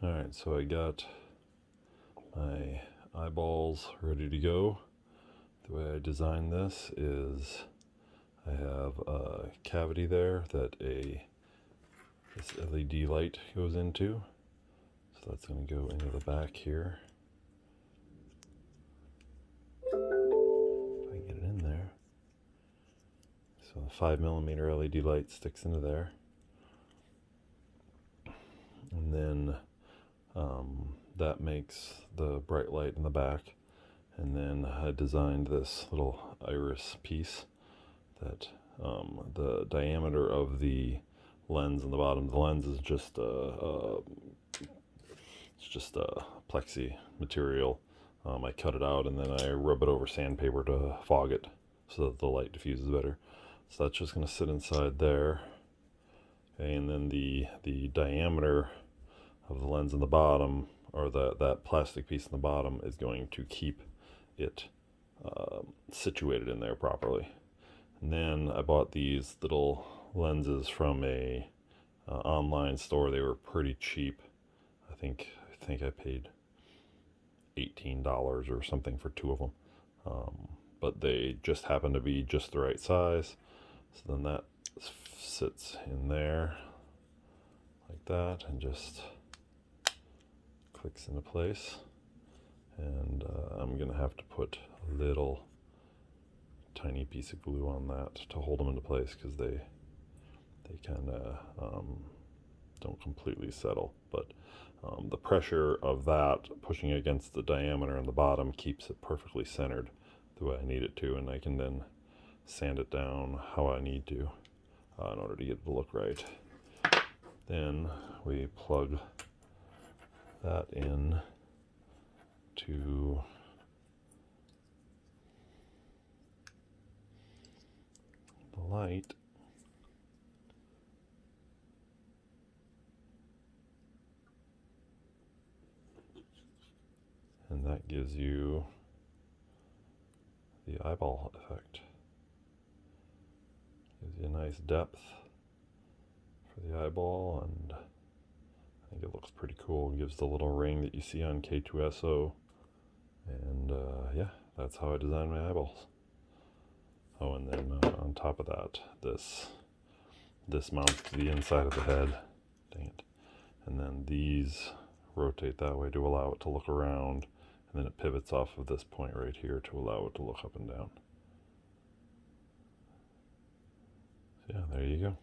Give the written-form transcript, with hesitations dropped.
Alright, so I got my eyeballs ready to go. The way I designed this is I have a cavity there that this LED light goes into. So that's going to go into the back here. If I can get it in there. So the 5mm LED light sticks into there. And then that makes the bright light in the back. And then I designed this little iris piece that the diameter of the lens on the bottom of the lens is just it's just a plexi material. I cut it out and then I rub it over sandpaper to fog it so that the light diffuses better. So that's just going to sit inside there. Okay, and then the diameter of the lens in the bottom, or that plastic piece in the bottom, is going to keep it situated in there properly. And then I bought these little lenses from a online store. They were pretty cheap. I think I paid $18 or something for 2 of them. But they just happened to be just the right size. So then that sits in there like that and just clicks into place. And I'm gonna have to put a little tiny piece of glue on that to hold them into place, because they kind of don't completely settle, but the pressure of that pushing against the diameter on the bottom keeps it perfectly centered the way I need it to, and I can then sand it down how I need to in order to get it to look right. Then we plug that in to the light, and that gives you the eyeball effect. Gives you a nice depth for the eyeball, and I think it looks pretty cool. It gives the little ring that you see on K-2SO, and yeah, that's how I designed my eyeballs. Oh, and then on top of that, this mounts to the inside of the head. Dang it. And then these rotate that way to allow it to look around, and then it pivots off of this point right here to allow it to look up and down. So yeah, there you go.